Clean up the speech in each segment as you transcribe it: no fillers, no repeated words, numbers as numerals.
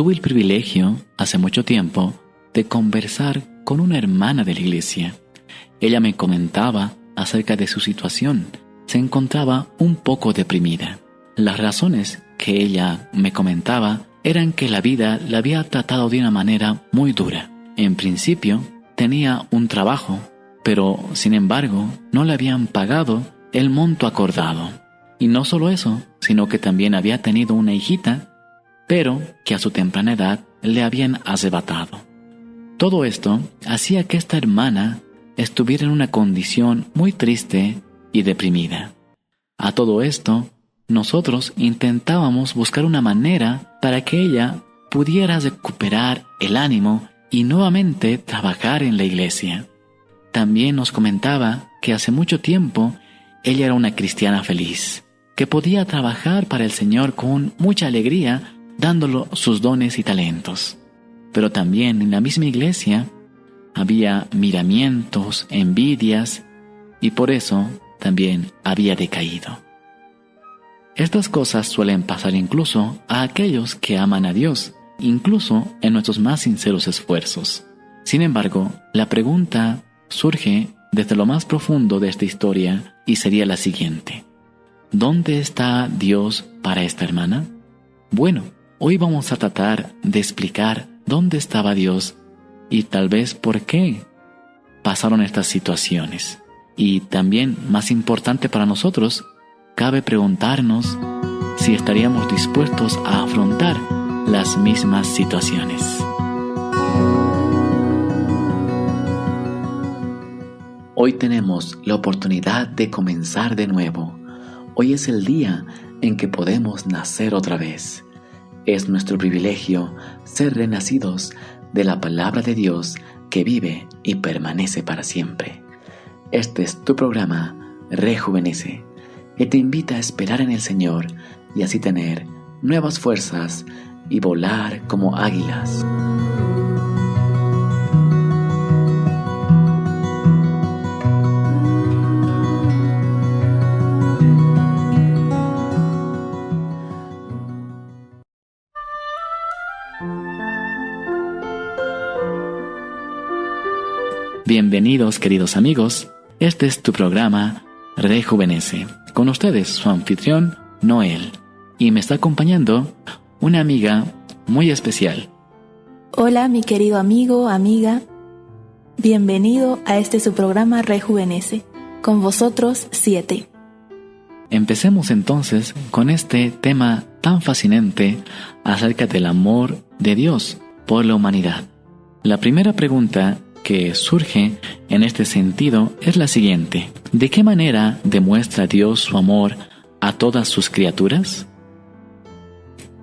tuve el privilegio, hace mucho tiempo, de conversar con una hermana de la iglesia. Ella me comentaba acerca de su situación. Se encontraba un poco deprimida. Las razones que ella me comentaba eran que la vida la había tratado de una manera muy dura. En principio, tenía un trabajo, pero sin embargo, no le habían pagado el monto acordado. Y no solo eso, sino que también había tenido una hijita, pero que a su temprana edad le habían arrebatado. Todo esto hacía que esta hermana estuviera en una condición muy triste y deprimida. A todo esto, nosotros intentábamos buscar una manera para que ella pudiera recuperar el ánimo y nuevamente trabajar en la iglesia. También nos comentaba que hace mucho tiempo ella era una cristiana feliz, que podía trabajar para el Señor con mucha alegría, dándole sus dones y talentos. Pero también en la misma iglesia había miramientos, envidias, y por eso también había decaído. Estas cosas suelen pasar incluso a aquellos que aman a Dios, incluso en nuestros más sinceros esfuerzos. Sin embargo, la pregunta surge desde lo más profundo de esta historia y sería la siguiente: ¿dónde está Dios para esta hermana? Bueno, hoy vamos a tratar de explicar dónde estaba Dios y tal vez por qué pasaron estas situaciones. Y también, más importante para nosotros, cabe preguntarnos si estaríamos dispuestos a afrontar las mismas situaciones. Hoy tenemos la oportunidad de comenzar de nuevo. Hoy es el día en que podemos nacer otra vez. Es nuestro privilegio ser renacidos de la palabra de Dios que vive y permanece para siempre. Este es tu programa Rejuvenece, que te invita a esperar en el Señor y así tener nuevas fuerzas y volar como águilas. Bienvenidos, queridos amigos. Este es tu programa Rejuvenece. Con ustedes, su anfitrión, Noel. Y me está acompañando una amiga muy especial. Hola, mi querido amigo, amiga. Bienvenido a este su programa Rejuvenece. Con vosotros, 7. Empecemos entonces con este tema tan fascinante acerca del amor de Dios por la humanidad. La primera pregunta que surge en este sentido es la siguiente: ¿de qué manera demuestra Dios su amor a todas sus criaturas?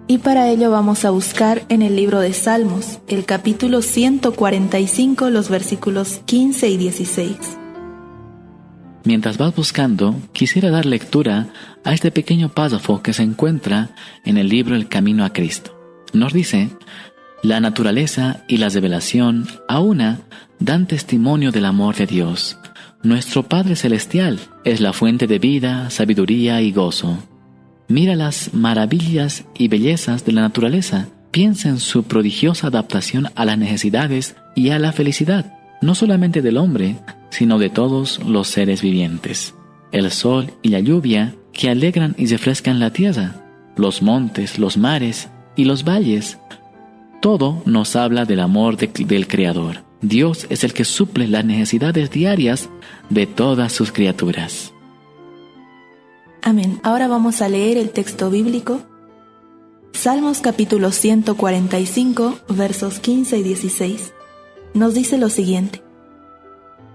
Y para ello vamos a buscar en el libro de Salmos, el capítulo 145, los versículos 15 y 16. Mientras vas buscando, quisiera dar lectura a este pequeño párrafo que se encuentra en el libro El Camino a Cristo. Nos dice: la naturaleza y la revelación a una dan testimonio del amor de Dios. Nuestro Padre Celestial es la fuente de vida, sabiduría y gozo. Mira las maravillas y bellezas de la naturaleza. Piensa en su prodigiosa adaptación a las necesidades y a la felicidad, no solamente del hombre, sino de todos los seres vivientes. El sol y la lluvia que alegran y refrescan la tierra, los montes, los mares y los valles. Todo nos habla del amor del Creador. Dios es el que suple las necesidades diarias de todas sus criaturas. Amén. Ahora vamos a leer el texto bíblico. Salmos capítulo 145, versos 15 y 16. Nos dice lo siguiente: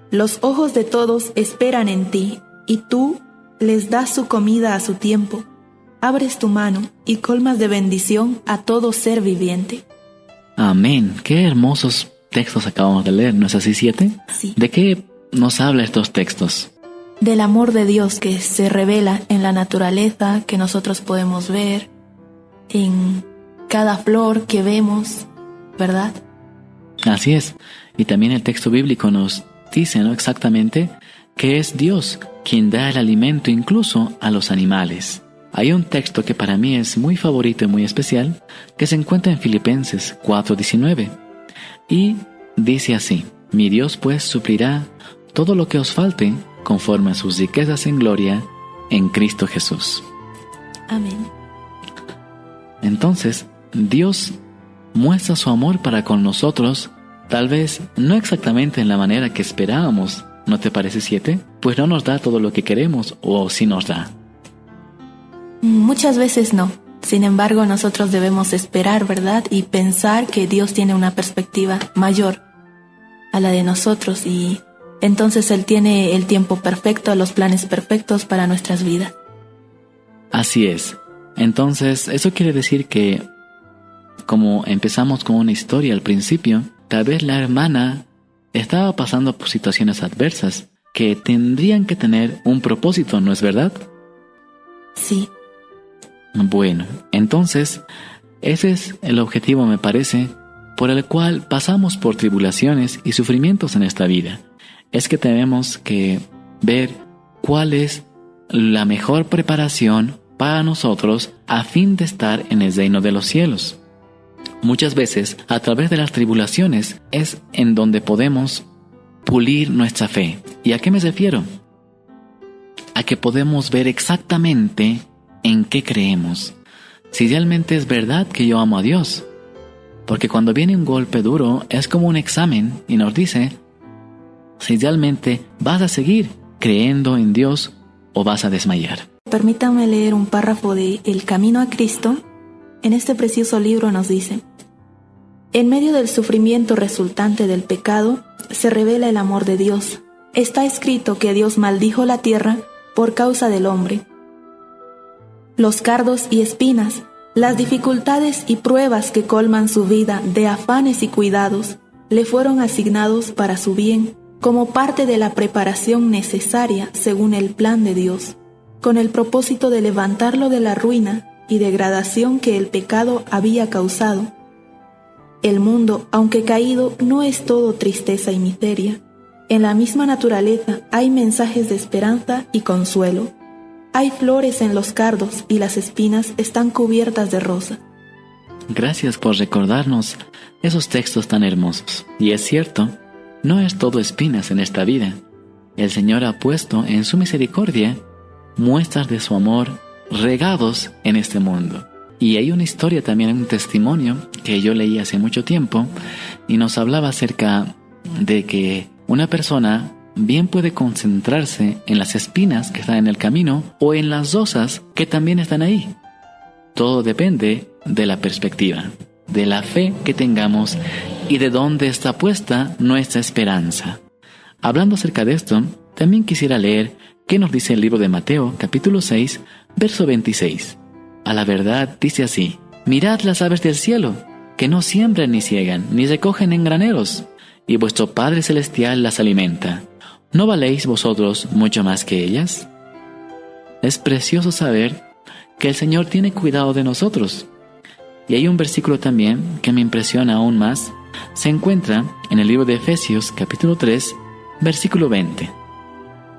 los ojos de todos esperan en ti, y tú les das su comida a su tiempo. Abres tu mano y colmas de bendición a todo ser viviente. Amén. Qué hermosos textos acabamos de leer, ¿no es así, 7? Sí. ¿De qué nos habla estos textos? Del amor de Dios que se revela en la naturaleza que nosotros podemos ver, en cada flor que vemos, ¿verdad? Así es. Y también el texto bíblico nos dice, ¿no?, exactamente que es Dios quien da el alimento incluso a los animales. Hay un texto que para mí es muy favorito y muy especial, que se encuentra en Filipenses 4:19, y dice así: Mi Dios pues suplirá todo lo que os falte conforme a sus riquezas en gloria en Cristo Jesús. Amén. Entonces, Dios muestra su amor para con nosotros, tal vez no exactamente en la manera que esperábamos, ¿no te parece, 7? Pues no nos da todo lo que queremos, o sí nos da. Muchas veces no. Sin embargo, nosotros debemos esperar, ¿verdad? Y pensar que Dios tiene una perspectiva mayor a la de nosotros, y entonces Él tiene el tiempo perfecto, los planes perfectos para nuestras vidas. Así es. Entonces, eso quiere decir que, como empezamos con una historia al principio, tal vez la hermana estaba pasando por situaciones adversas que tendrían que tener un propósito, ¿no es verdad? Sí. Bueno, entonces, ese es el objetivo, me parece, por el cual pasamos por tribulaciones y sufrimientos en esta vida. Es que tenemos que ver cuál es la mejor preparación para nosotros a fin de estar en el reino de los cielos. Muchas veces, a través de las tribulaciones, es en donde podemos pulir nuestra fe. ¿Y a qué me refiero? A que podemos ver exactamente en qué creemos. Si realmente es verdad que yo amo a Dios. Porque cuando viene un golpe duro, es como un examen y nos dice si realmente vas a seguir creyendo en Dios o vas a desmayar. Permítame leer un párrafo de El Camino a Cristo. En este precioso libro nos dice: En medio del sufrimiento resultante del pecado, se revela el amor de Dios. Está escrito que Dios maldijo la tierra por causa del hombre. Los cardos y espinas, las dificultades y pruebas que colman su vida de afanes y cuidados, le fueron asignados para su bien, como parte de la preparación necesaria según el plan de Dios, con el propósito de levantarlo de la ruina y degradación que el pecado había causado. El mundo, aunque caído, no es todo tristeza y miseria. En la misma naturaleza hay mensajes de esperanza y consuelo. Hay flores en los cardos y las espinas están cubiertas de rosa. Gracias por recordarnos esos textos tan hermosos. Y es cierto, no es todo espinas en esta vida. El Señor ha puesto en su misericordia muestras de su amor regados en este mundo. Y hay una historia también, un testimonio que yo leí hace mucho tiempo y nos hablaba acerca de que una persona bien puede concentrarse en las espinas que están en el camino o en las rosas que también están ahí. Todo depende de la perspectiva, de la fe que tengamos y de dónde está puesta nuestra esperanza. Hablando acerca de esto, también quisiera leer qué nos dice el libro de Mateo, capítulo 6, verso 26. A la verdad dice así: Mirad las aves del cielo, que no siembran ni ciegan, ni recogen en graneros, y vuestro Padre Celestial las alimenta. ¿No valéis vosotros mucho más que ellas? Es precioso saber que el Señor tiene cuidado de nosotros. Y hay un versículo también que me impresiona aún más. Se encuentra en el libro de Efesios, capítulo 3, versículo 20.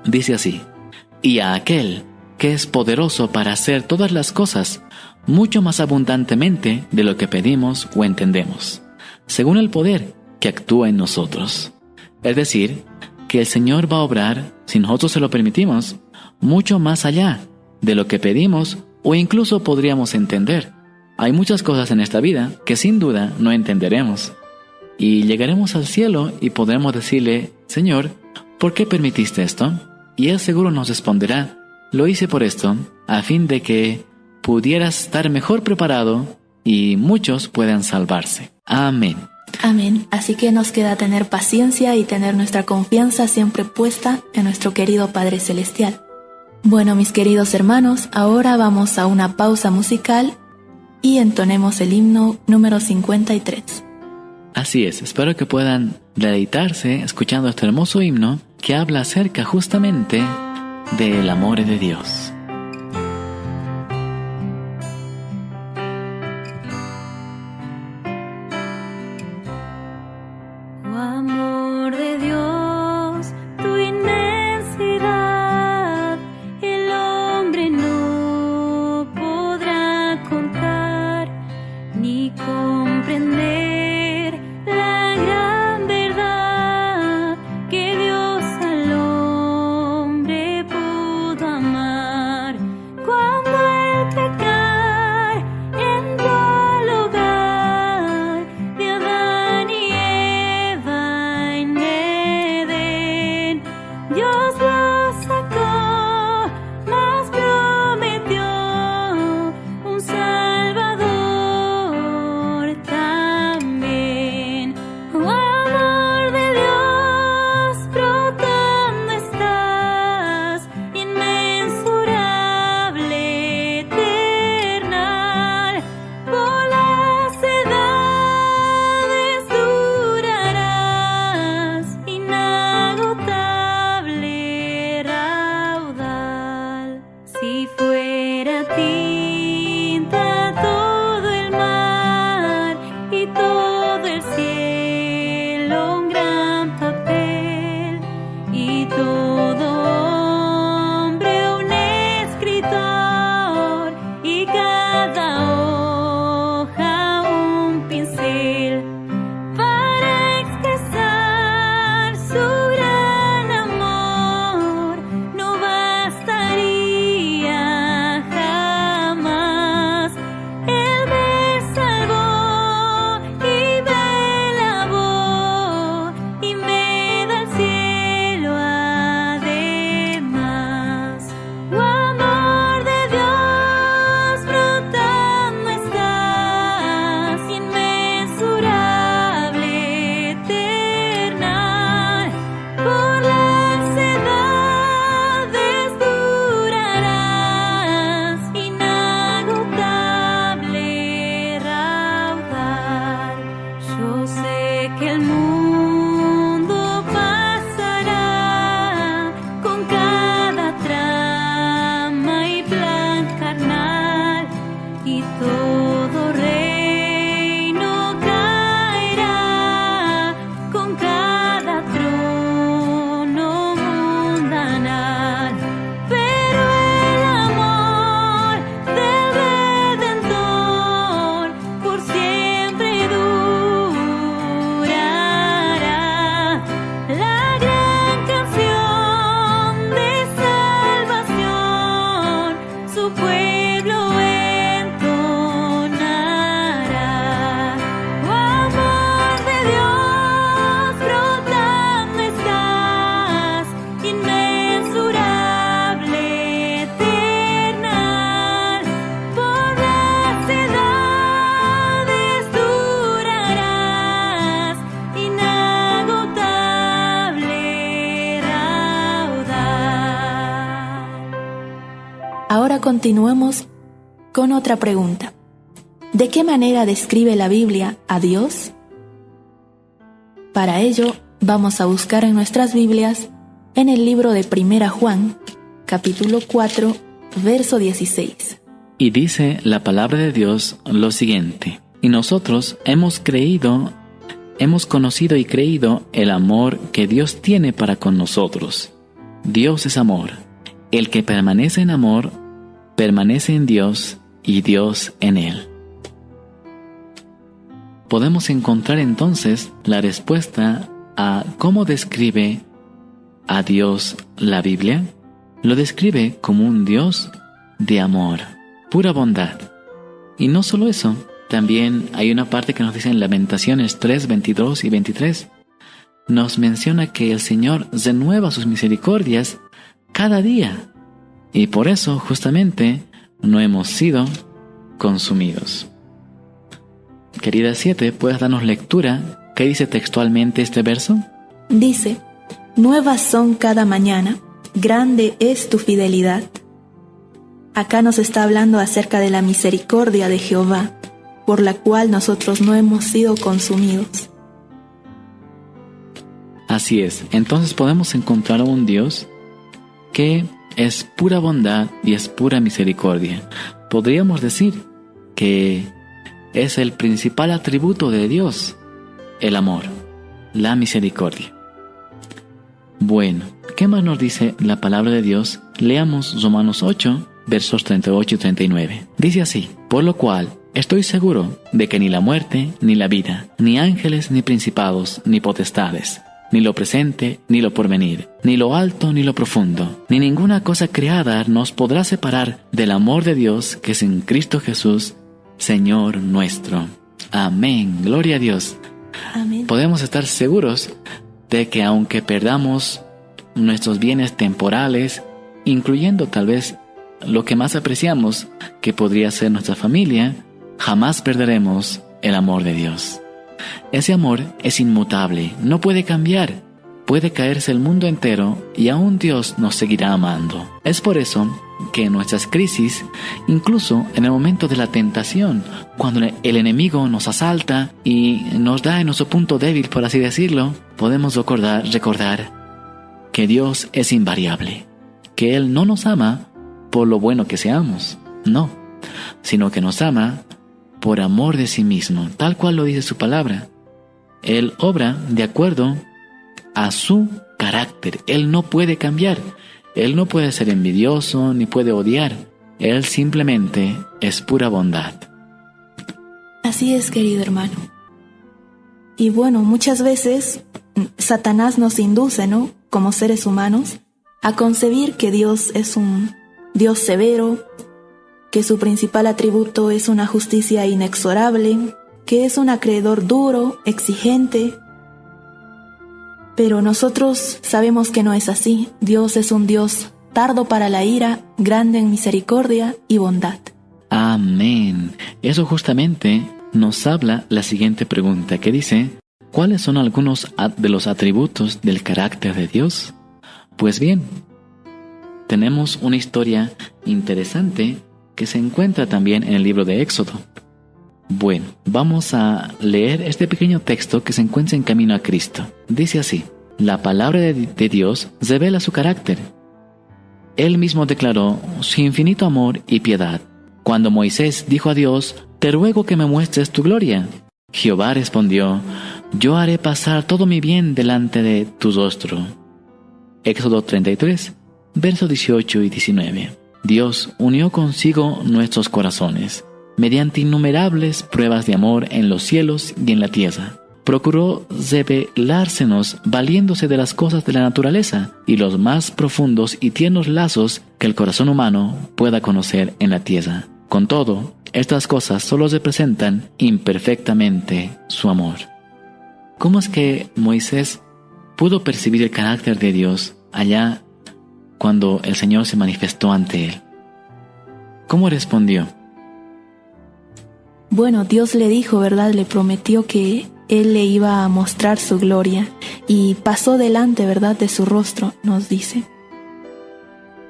Dice así: Y a aquel que es poderoso para hacer todas las cosas, mucho más abundantemente de lo que pedimos o entendemos, según el poder que actúa en nosotros. Es decir, que el Señor va a obrar, si nosotros se lo permitimos, mucho más allá de lo que pedimos o incluso podríamos entender. Hay muchas cosas en esta vida que sin duda no entenderemos. Y llegaremos al cielo y podremos decirle: Señor, ¿por qué permitiste esto? Y Él seguro nos responderá: lo hice por esto, a fin de que pudieras estar mejor preparado y muchos puedan salvarse. Amén. Amén. Así que nos queda tener paciencia y tener nuestra confianza siempre puesta en nuestro querido Padre Celestial. Bueno, mis queridos hermanos, ahora vamos a una pausa musical y entonemos el himno número 53. Así es, espero que puedan deleitarse escuchando este hermoso himno que habla acerca justamente del amor de Dios. Oh amor de Dios, tu inmensidad, el hombre no ahora continuemos con otra pregunta. ¿De qué manera describe la Biblia a Dios? Para ello, vamos a buscar en nuestras Biblias en el libro de 1 Juan, capítulo 4, verso 16. Y dice la palabra de Dios lo siguiente: y nosotros hemos conocido y creído el amor que Dios tiene para con nosotros. Dios es amor. El que permanece en amor, permanece en Dios y Dios en él. Podemos encontrar entonces la respuesta a cómo describe a Dios la Biblia. Lo describe como un Dios de amor, pura bondad. Y no solo eso, también hay una parte que nos dice en Lamentaciones 3, 22 y 23. Nos menciona que el Señor renueva sus misericordias cada día. Y por eso, justamente, no hemos sido consumidos. Querida 7, ¿puedes darnos lectura? ¿Qué dice textualmente este verso? Dice: nuevas son cada mañana, grande es tu fidelidad. Acá nos está hablando acerca de la misericordia de Jehová, por la cual nosotros no hemos sido consumidos. Así es, entonces podemos encontrar a un Dios que es pura bondad y es pura misericordia. Podríamos decir que es el principal atributo de Dios, el amor, la misericordia. Bueno, ¿qué más nos dice la palabra de Dios? Leamos Romanos 8, versos 38 y 39. Dice así: por lo cual estoy seguro de que ni la muerte, ni la vida, ni ángeles, ni principados, ni potestades, ni lo presente, ni lo porvenir, ni lo alto, ni lo profundo, ni ninguna cosa creada nos podrá separar del amor de Dios que es en Cristo Jesús, Señor nuestro. Amén. Gloria a Dios. Amén. Podemos estar seguros de que aunque perdamos nuestros bienes temporales, incluyendo tal vez lo que más apreciamos, que podría ser nuestra familia, jamás perderemos el amor de Dios. Ese amor es inmutable, no puede cambiar. Puede caerse el mundo entero y aún Dios nos seguirá amando. Es por eso que en nuestras crisis, incluso en el momento de la tentación, cuando el enemigo nos asalta y nos da en nuestro punto débil, por así decirlo, podemos recordar que Dios es invariable, que Él no nos ama por lo bueno que seamos, no, sino que nos ama por amor de sí mismo, tal cual lo dice su palabra. Él obra de acuerdo a su carácter. Él no puede cambiar. Él no puede ser envidioso ni puede odiar. Él simplemente es pura bondad. Así es, querido hermano. Y bueno, muchas veces Satanás nos induce, ¿no?, como seres humanos, a concebir que Dios es un Dios severo, que su principal atributo es una justicia inexorable, que es un acreedor duro, exigente. Pero nosotros sabemos que no es así. Dios es un Dios tardo para la ira, grande en misericordia y bondad. Amén. Eso justamente nos habla la siguiente pregunta, que dice: ¿cuáles son algunos de los atributos del carácter de Dios? Pues bien, tenemos una historia interesante que se encuentra también en el libro de Éxodo. Bueno, vamos a leer este pequeño texto que se encuentra en camino a Cristo. Dice así: la palabra de Dios revela su carácter. Él mismo declaró su infinito amor y piedad. Cuando Moisés dijo a Dios: te ruego que me muestres tu gloria, Jehová respondió: yo haré pasar todo mi bien delante de tu rostro. Éxodo 33, versos 18 y 19. Dios unió consigo nuestros corazones mediante innumerables pruebas de amor en los cielos y en la tierra. Procuró revelársenos valiéndose de las cosas de la naturaleza y los más profundos y tiernos lazos que el corazón humano pueda conocer en la tierra. Con todo, estas cosas solo representan imperfectamente su amor. ¿Cómo es que Moisés pudo percibir el carácter de Dios allá cuando el Señor se manifestó ante él? ¿Cómo respondió? Bueno, Dios le dijo, ¿verdad? Le prometió que Él le iba a mostrar su gloria y pasó delante, ¿verdad?, de su rostro, nos dice.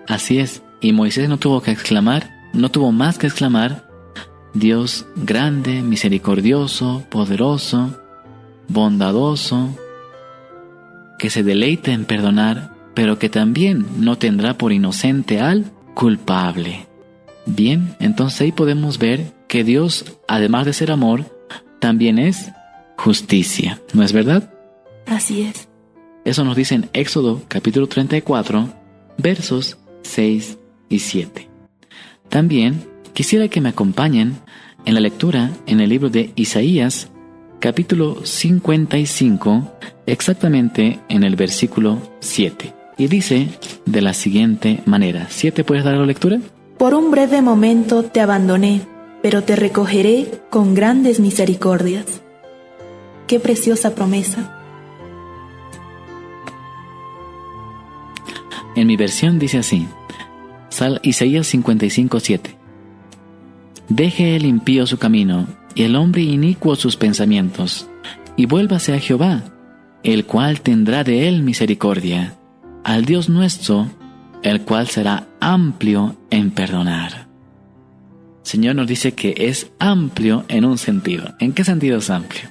Así es. Y Moisés no tuvo más que exclamar: Dios grande, misericordioso, poderoso, bondadoso, que se deleita en perdonar, pero que también no tendrá por inocente al culpable. Bien, entonces ahí podemos ver que Dios, además de ser amor, también es justicia, ¿no es verdad? Así es. Eso nos dice en Éxodo capítulo 34, versos 6 y 7. También quisiera que me acompañen en la lectura en el libro de Isaías, capítulo 55, exactamente en el versículo 7. Y dice de la siguiente manera. ¿7 puedes dar la lectura? Por un breve momento te abandoné, pero te recogeré con grandes misericordias. Qué preciosa promesa. En mi versión dice así, Isaías 55:7. Deje el impío su camino, y el hombre inicuo sus pensamientos, y vuélvase a Jehová, el cual tendrá de él misericordia, al Dios nuestro, el cual será amplio en perdonar. El Señor nos dice que es amplio en un sentido. ¿En qué sentido es amplio?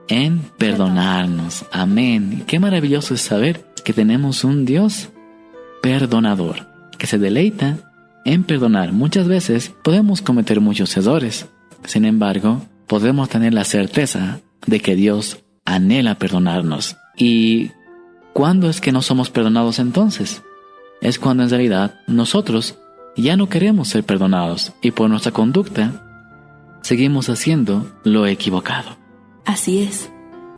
En perdonarnos. Amén. Qué maravilloso es saber que tenemos un Dios perdonador, que se deleita en perdonar. Muchas veces podemos cometer muchos errores. Sin embargo, podemos tener la certeza de que Dios anhela perdonarnos. ¿Y cuándo es que no somos perdonados entonces? Es cuando en realidad nosotros ya no queremos ser perdonados y por nuestra conducta seguimos haciendo lo equivocado. Así es.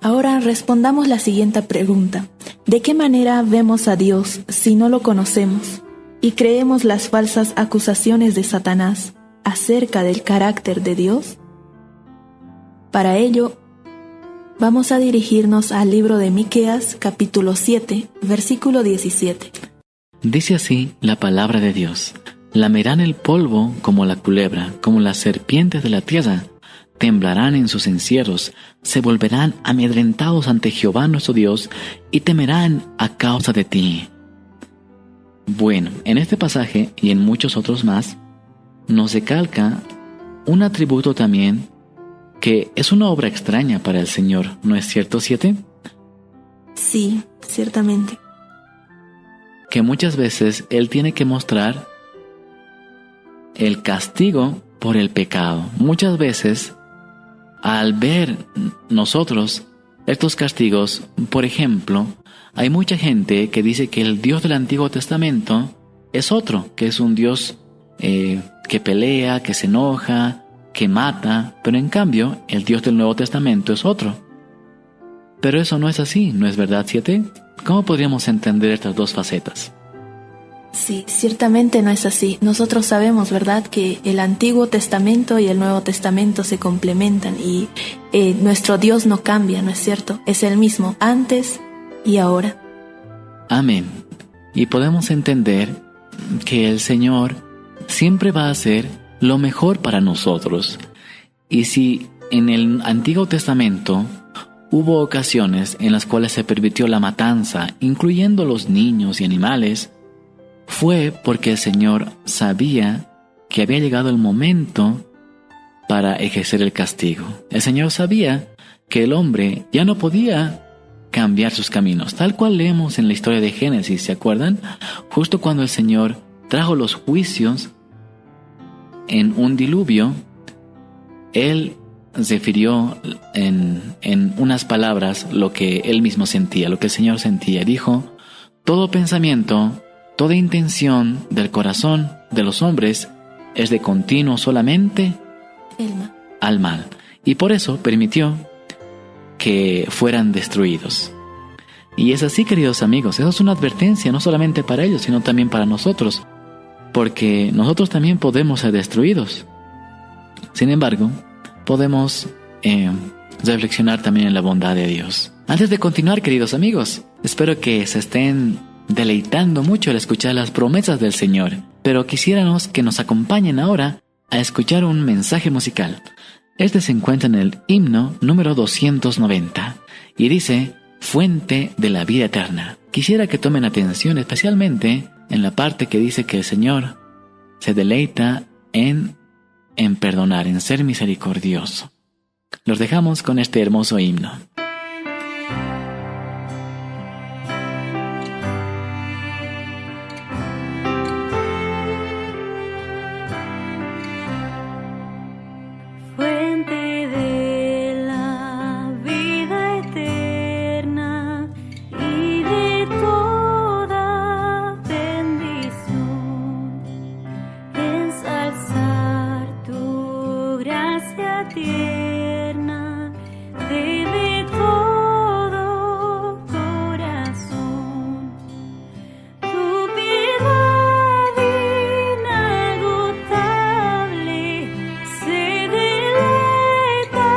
Ahora respondamos la siguiente pregunta. ¿De qué manera vemos a Dios si no lo conocemos y creemos las falsas acusaciones de Satanás acerca del carácter de Dios? Para ello, vamos a dirigirnos al libro de Miqueas, capítulo 7, versículo 17. Dice así la palabra de Dios: lamerán el polvo como la culebra, como las serpientes de la tierra. Temblarán en sus encierros, se volverán amedrentados ante Jehová nuestro Dios, y temerán a causa de ti. Bueno, en este pasaje y en muchos otros más, nos recalca un atributo también que es una obra extraña para el Señor, ¿no es cierto, 7? Sí, ciertamente. Que muchas veces Él tiene que mostrar el castigo por el pecado. Muchas veces, al ver nosotros estos castigos, por ejemplo, hay mucha gente que dice que el Dios del Antiguo Testamento es otro, que es un Dios que pelea, que se enoja, que mata, pero en cambio el Dios del Nuevo Testamento es otro. Pero eso no es así, ¿no es verdad, 7? ¿Cómo podríamos entender estas dos facetas? Sí, ciertamente no es así. Nosotros sabemos, ¿verdad?, que el Antiguo Testamento y el Nuevo Testamento se complementan y nuestro Dios no cambia, ¿no es cierto? Es el mismo antes y ahora. Amén. Y podemos entender que el Señor siempre va a hacer lo mejor para nosotros. Y si en el Antiguo Testamento hubo ocasiones en las cuales se permitió la matanza, incluyendo los niños y animales, fue porque el Señor sabía que había llegado el momento para ejercer el castigo. El Señor sabía que el hombre ya no podía cambiar sus caminos, tal cual leemos en la historia de Génesis, ¿se acuerdan? Justo cuando el Señor trajo los juicios en un diluvio, Él refirió en unas palabras lo que Él mismo sentía, lo que el Señor sentía. Dijo: todo pensamiento, toda intención del corazón de los hombres es de continuo solamente al mal. Y por eso permitió que fueran destruidos. Y es así, queridos amigos, eso es una advertencia no solamente para ellos, sino también para nosotros, porque nosotros también podemos ser destruidos. Sin embargo, podemos reflexionar también en la bondad de Dios. Antes de continuar, queridos amigos, espero que se estén deleitando mucho al escuchar las promesas del Señor, pero quisiéramos que nos acompañen ahora a escuchar un mensaje musical. Este se encuentra en el himno número 290 y dice: Fuente de la vida eterna. Quisiera que tomen atención especialmente en la parte que dice que el Señor se deleita en perdonar, en ser misericordioso. Los dejamos con este hermoso himno. Tierna, de todo corazón, tu piedad inagotable se deleita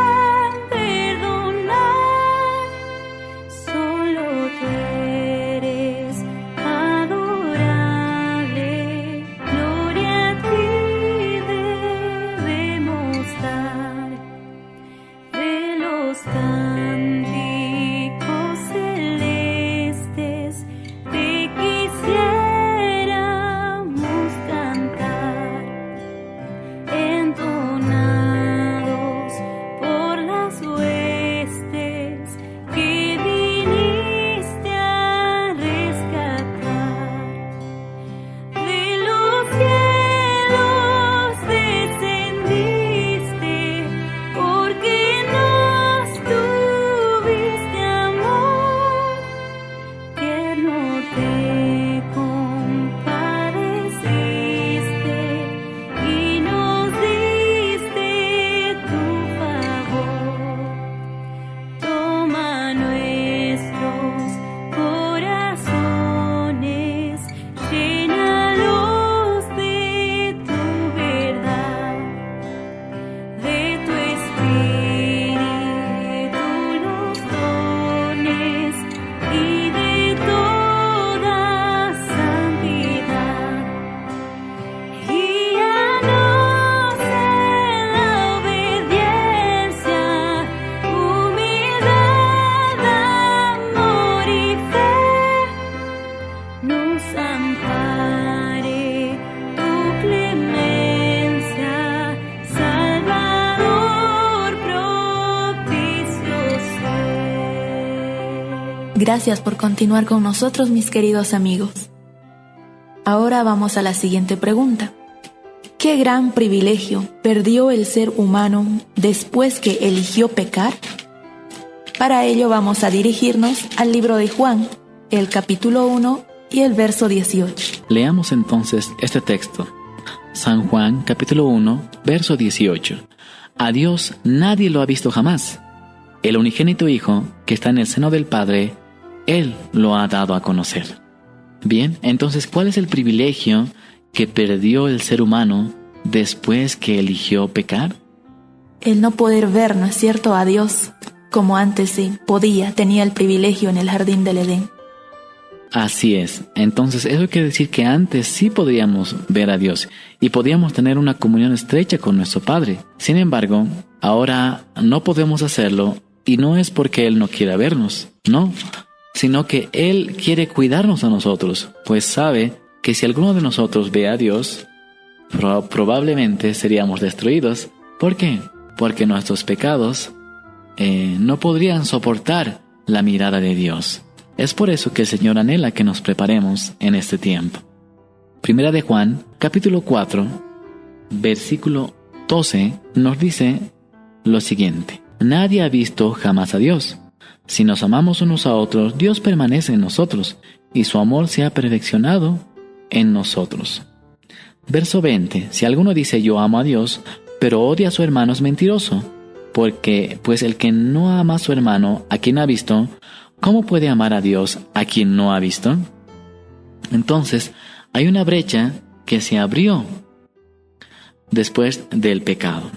en perdonar. Solo tú eres adorable, gloria a ti debemos dar. Cánticos celestes te quisiéramos cantar, entonados por las huestes que viniste a rescatar. De los cielos descendiste, porque tuviste amor, tierno te compadeciste y nos diste tu favor. Toma nuestros corazones, llénalos de tu verdad, de tu espíritu, y de toda santidad. Guíanos en la obediencia, humildad, amor y fe. Nos ampare tu clemencia, Salvador propicio ser. Gracias por continuar con nosotros, mis queridos amigos. Ahora vamos a la siguiente pregunta. ¿Qué gran privilegio perdió el ser humano después que eligió pecar? Para ello vamos a dirigirnos al libro de Juan, el capítulo 1 y el verso 18. Leamos entonces este texto. San Juan, capítulo 1, verso 18. A Dios nadie lo ha visto jamás. El unigénito Hijo, que está en el seno del Padre, Él lo ha dado a conocer. Bien, entonces, ¿cuál es el privilegio que perdió el ser humano después que eligió pecar? El no poder ver, ¿no es cierto?, a Dios, como antes sí podía, tenía el privilegio en el jardín del Edén. Así es. Entonces, eso quiere decir que antes sí podíamos ver a Dios y podíamos tener una comunión estrecha con nuestro Padre. Sin embargo, ahora no podemos hacerlo, y no es porque Él no quiera vernos, no, sino que Él quiere cuidarnos a nosotros, pues sabe que si alguno de nosotros ve a Dios, probablemente seríamos destruidos. ¿Por qué? Porque nuestros pecados no podrían soportar la mirada de Dios. Es por eso que el Señor anhela que nos preparemos en este tiempo. Primera de Juan, capítulo 4, versículo 12, nos dice lo siguiente: Nadie ha visto jamás a Dios. Si nos amamos unos a otros, Dios permanece en nosotros, y su amor se ha perfeccionado en nosotros. Verso 20. Si alguno dice yo amo a Dios, pero odia a su hermano, es mentiroso. Porque, pues el que no ama a su hermano, a quien ha visto, ¿cómo puede amar a Dios a quien no ha visto? Entonces, hay una brecha que se abrió después del pecado.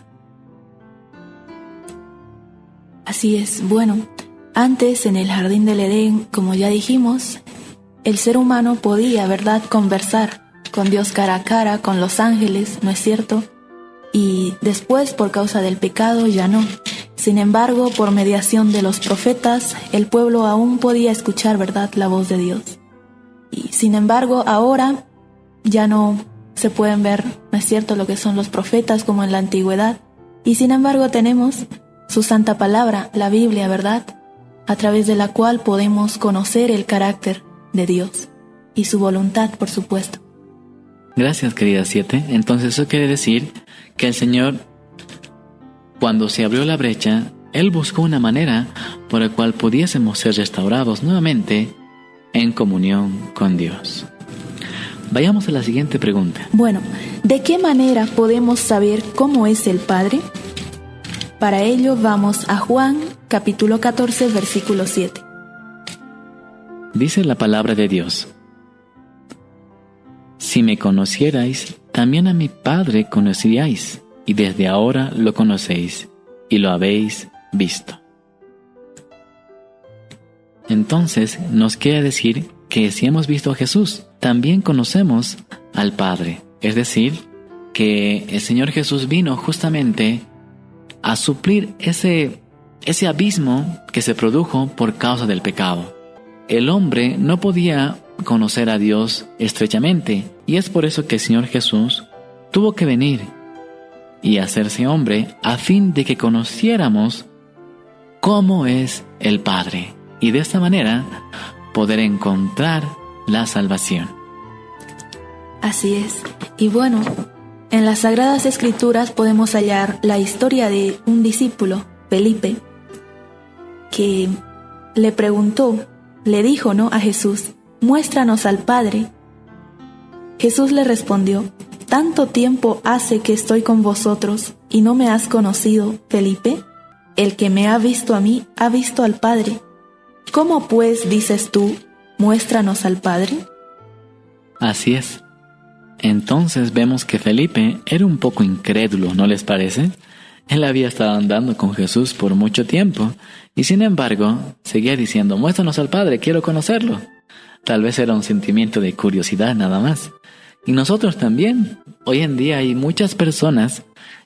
Así es. Bueno, antes en el jardín del Edén, como ya dijimos, el ser humano podía, ¿verdad?, conversar con Dios cara a cara, con los ángeles, ¿no es cierto? Y después, por causa del pecado, ya no. Sin embargo, por mediación de los profetas, el pueblo aún podía escuchar, ¿verdad?, la voz de Dios. Y sin embargo, ahora ya no se pueden ver, ¿no es cierto?, lo que son los profetas como en la antigüedad. Y sin embargo tenemos su santa palabra, la Biblia, ¿verdad?, a través de la cual podemos conocer el carácter de Dios y su voluntad, por supuesto. Gracias, querida Siete. Entonces eso quiere decir que el Señor, cuando se abrió la brecha, Él buscó una manera por la cual pudiésemos ser restaurados nuevamente en comunión con Dios. Vayamos a la siguiente pregunta. Bueno, ¿de qué manera podemos saber cómo es el Padre? Para ello vamos a Juan, capítulo 14, versículo 7. Dice la palabra de Dios: Si me conocierais, también a mi Padre conoceríais, y desde ahora lo conocéis, y lo habéis visto. Entonces nos quiere decir que si hemos visto a Jesús, también conocemos al Padre. Es decir, que el Señor Jesús vino justamente a suplir ese abismo que se produjo por causa del pecado. El hombre no podía conocer a Dios estrechamente, y es por eso que el Señor Jesús tuvo que venir y hacerse hombre a fin de que conociéramos cómo es el Padre, y de esta manera poder encontrar la salvación. Así es. Y bueno, en las Sagradas Escrituras podemos hallar la historia de un discípulo, Felipe, que le dijo, ¿no?, a Jesús: muéstranos al Padre. Jesús le respondió: ¿tanto tiempo hace que estoy con vosotros y no me has conocido, Felipe? El que me ha visto a mí, ha visto al Padre. ¿Cómo pues dices tú, muéstranos al Padre? Así es. Entonces vemos que Felipe era un poco incrédulo, ¿no les parece? Él había estado andando con Jesús por mucho tiempo, y sin embargo seguía diciendo: muéstranos al Padre, quiero conocerlo. Tal vez era un sentimiento de curiosidad nada más. Y nosotros también. Hoy en día hay muchas personas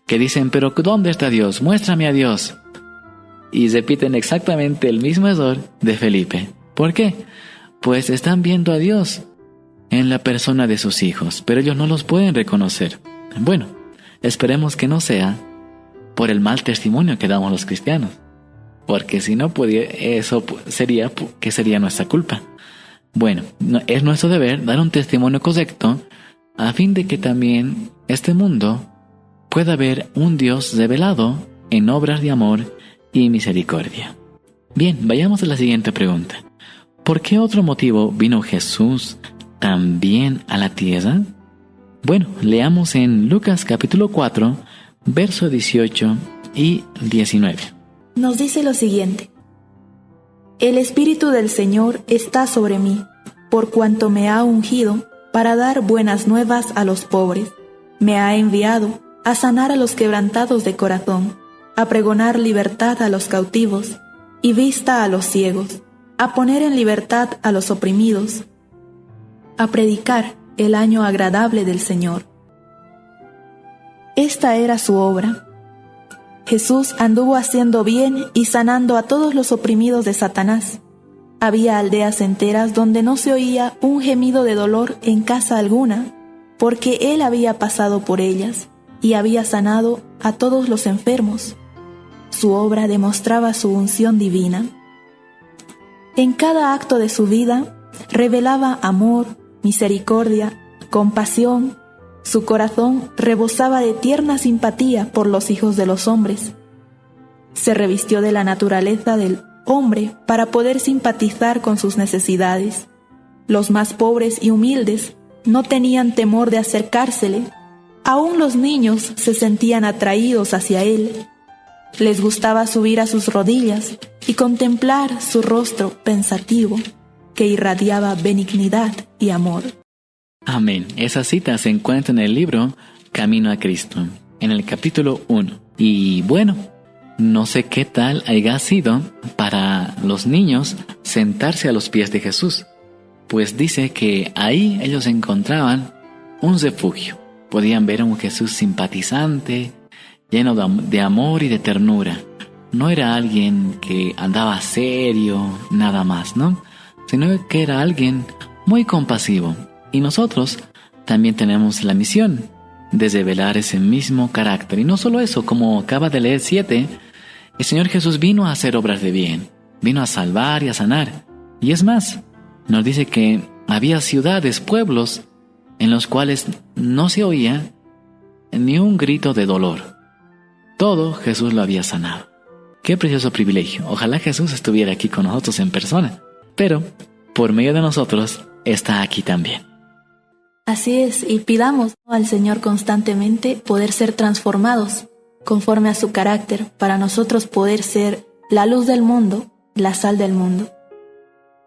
que dicen: pero ¿dónde está Dios? Muéstrame a Dios. Y repiten exactamente el mismo error de Felipe. ¿Por qué? Pues están viendo a Dios en la persona de sus hijos, pero ellos no los pueden reconocer. Bueno, esperemos que no sea por el mal testimonio que damos los cristianos, porque si no, eso sería nuestra culpa. Bueno, es nuestro deber dar un testimonio correcto a fin de que también este mundo pueda ver un Dios revelado en obras de amor y misericordia. Bien, vayamos a la siguiente pregunta. ¿Por qué otro motivo vino Jesús también a la tierra? Bueno, leamos en Lucas capítulo 4, versos 18 y 19. Nos dice lo siguiente: El Espíritu del Señor está sobre mí, por cuanto me ha ungido para dar buenas nuevas a los pobres. Me ha enviado a sanar a los quebrantados de corazón, a pregonar libertad a los cautivos y vista a los ciegos, a poner en libertad a los oprimidos, a predicar el año agradable del Señor. Esta era su obra. Jesús anduvo haciendo bien y sanando a todos los oprimidos de Satanás. Había aldeas enteras donde no se oía un gemido de dolor en casa alguna, porque Él había pasado por ellas y había sanado a todos los enfermos. Su obra demostraba su unción divina. En cada acto de su vida revelaba amor, misericordia, compasión. Su corazón rebosaba de tierna simpatía por los hijos de los hombres. Se revistió de la naturaleza del hombre para poder simpatizar con sus necesidades. Los más pobres y humildes no tenían temor de acercársele. Aún los niños se sentían atraídos hacia él. Les gustaba subir a sus rodillas y contemplar su rostro pensativo, que irradiaba benignidad y amor. Amén. Esa cita se encuentra en el libro Camino a Cristo, en el capítulo 1. Y bueno, no sé qué tal haya sido para los niños sentarse a los pies de Jesús, pues dice que ahí ellos encontraban un refugio. Podían ver a un Jesús simpatizante, lleno de amor y de ternura. No era alguien que andaba serio, nada más, ¿no? Sino que era alguien muy compasivo. Y nosotros también tenemos la misión de revelar ese mismo carácter. Y no solo eso, como acaba de leer 7, el Señor Jesús vino a hacer obras de bien, vino a salvar y a sanar. Y es más, nos dice que había ciudades, pueblos, en los cuales no se oía ni un grito de dolor. Todo Jesús lo había sanado. Qué precioso privilegio. Ojalá Jesús estuviera aquí con nosotros en persona, pero por medio de nosotros está aquí también. Así es, y pidamos al Señor constantemente poder ser transformados conforme a su carácter, para nosotros poder ser la luz del mundo, la sal del mundo.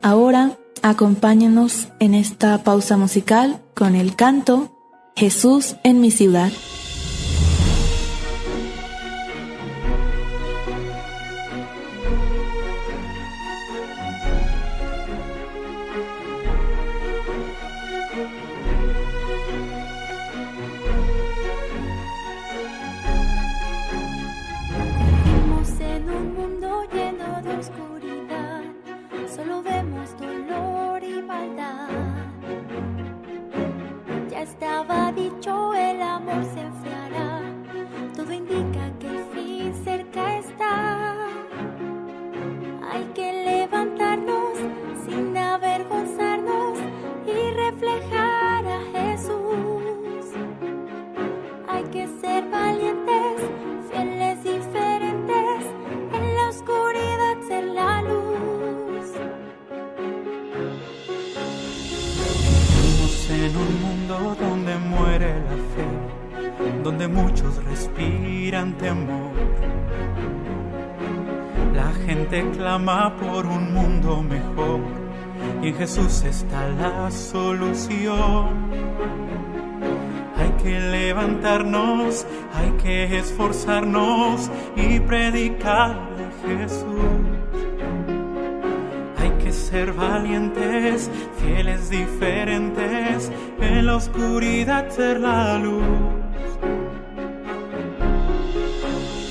Ahora, acompáñenos en esta pausa musical con el canto Jesús en mi ciudad. Estaba dicho, el amor se enfriará. Todo indica que el fin cerca está. Hay que levantarnos sin avergonzarnos y reflejar a Jesús. Hay que ser valientes, fieles, diferentes, en la oscuridad ser la luz. Vivimos en un mundo donde muere la fe, donde muchos respiran temor. La gente clama por un mundo mejor y en Jesús está la solución. Hay que levantarnos, hay que esforzarnos y predicar de Jesús. Hay que ser valientes, fieles, diferentes, en la oscuridad ser la luz.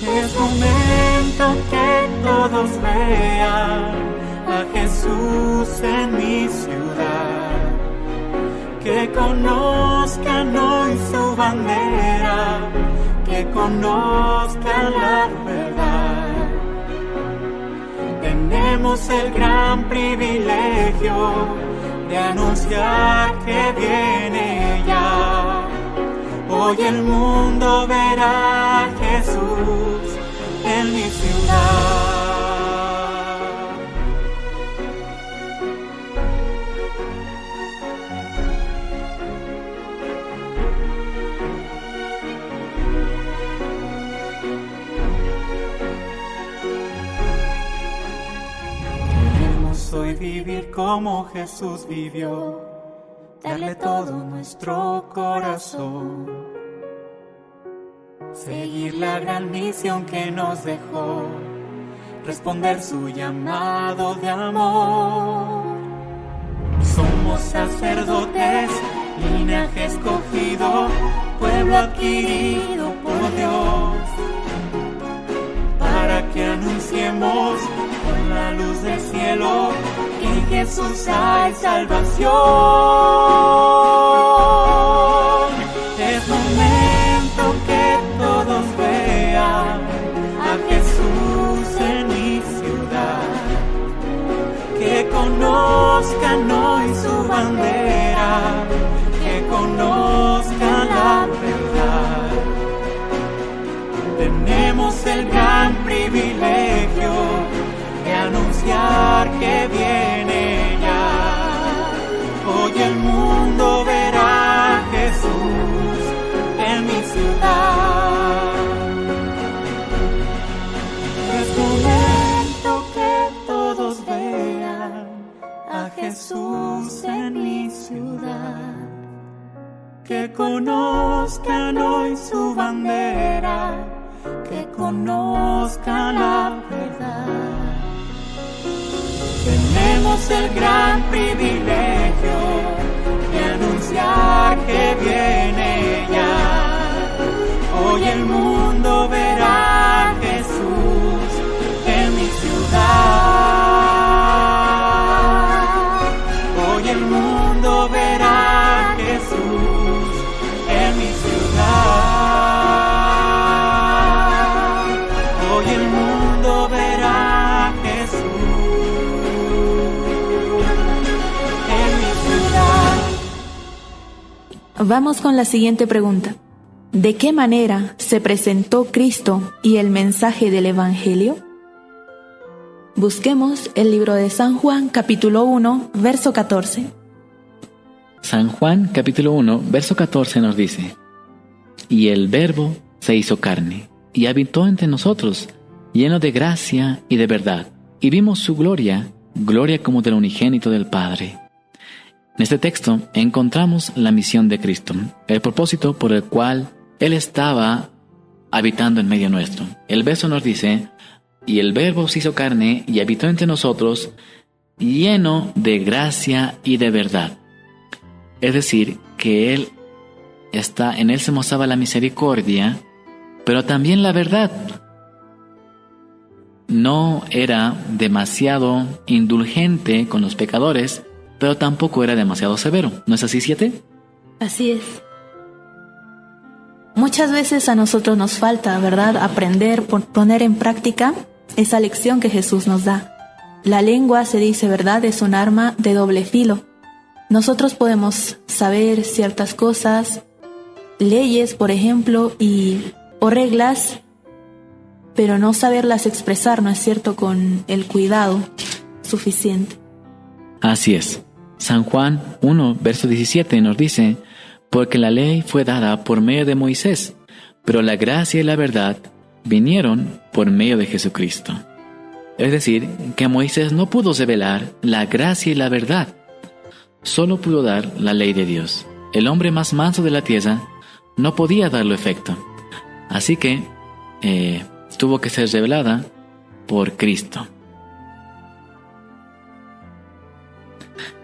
Es momento que todos vean a Jesús en mi ciudad, que conozcan hoy su bandera, que conozcan la verdad. Tenemos el gran privilegio de anunciar que viene ya. Hoy el mundo verá a Jesús en mi ciudad. Queremos hoy vivir como Jesús vivió, darle todo nuestro corazón, seguir la gran misión que nos dejó, responder su llamado de amor. Somos sacerdotes, linaje escogido, pueblo adquirido por Dios, para que anunciemos con la luz del cielo que en Jesús hay salvación. Es momento que todos vean a Jesús en mi ciudad, que conozcan hoy su bandera, que conozcan la verdad. Tenemos el gran privilegio de anunciar que viene ya. Hoy el mundo verá a Jesús en mi ciudad. Es momento que todos vean a Jesús en mi ciudad, que conozcan hoy su bandera, que conozcan la verdad. Tenemos el gran privilegio de anunciar que viene ya. Hoy el mundo verá a Jesús en mi ciudad. Hoy el mundo Vamos con la siguiente pregunta. ¿De qué manera se presentó Cristo y el mensaje del Evangelio? Busquemos el libro de San Juan, capítulo 1, verso 14. San Juan, capítulo 1, verso 14 nos dice: Y el Verbo se hizo carne, y habitó entre nosotros, lleno de gracia y de verdad, y vimos su gloria, gloria como del unigénito del Padre. En este texto encontramos la misión de Cristo, el propósito por el cual Él estaba habitando en medio nuestro. El verso nos dice: y el Verbo se hizo carne y habitó entre nosotros, lleno de gracia y de verdad. Es decir, que en Él se mostraba la misericordia, pero también la verdad. No era demasiado indulgente con los pecadores, pero tampoco era demasiado severo. ¿No es así, 7? Así es. Muchas veces a nosotros nos falta, ¿verdad?, aprender, poner en práctica esa lección que Jesús nos da. La lengua, se dice, ¿verdad?, es un arma de doble filo. Nosotros podemos saber ciertas cosas, leyes, por ejemplo, o reglas, pero no saberlas expresar, ¿no es cierto?, con el cuidado suficiente. Así es. San Juan 1, verso 17 nos dice: porque la ley fue dada por medio de Moisés, pero la gracia y la verdad vinieron por medio de Jesucristo. Es decir, que Moisés no pudo revelar la gracia y la verdad, solo pudo dar la ley de Dios. El hombre más manso de la tierra no podía darle efecto, así que tuvo que ser revelada por Cristo.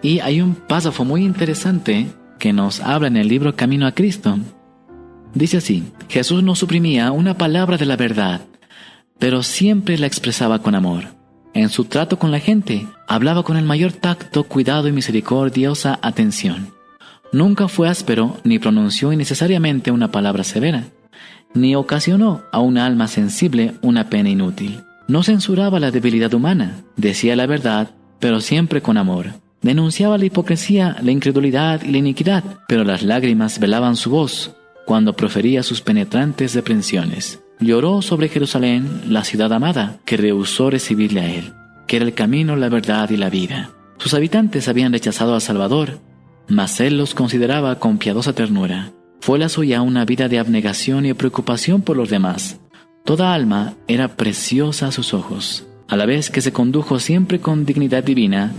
Y hay un párrafo muy interesante que nos habla en el libro Camino a Cristo. Dice así: Jesús no suprimía una palabra de la verdad, pero siempre la expresaba con amor. En su trato con la gente, hablaba con el mayor tacto, cuidado y misericordiosa atención. Nunca fue áspero ni pronunció innecesariamente una palabra severa, ni ocasionó a un alma sensible una pena inútil. No censuraba la debilidad humana, decía la verdad, pero siempre con amor. Denunciaba la hipocresía, la incredulidad y la iniquidad, pero las lágrimas velaban su voz cuando profería sus penetrantes reprensiones. Lloró sobre Jerusalén, la ciudad amada, que rehusó recibirle a él, que era el camino, la verdad y la vida. Sus habitantes habían rechazado al Salvador, mas él los consideraba con piadosa ternura. Fue la suya una vida de abnegación y preocupación por los demás. Toda alma era preciosa a sus ojos. A la vez que se condujo siempre con dignidad divina,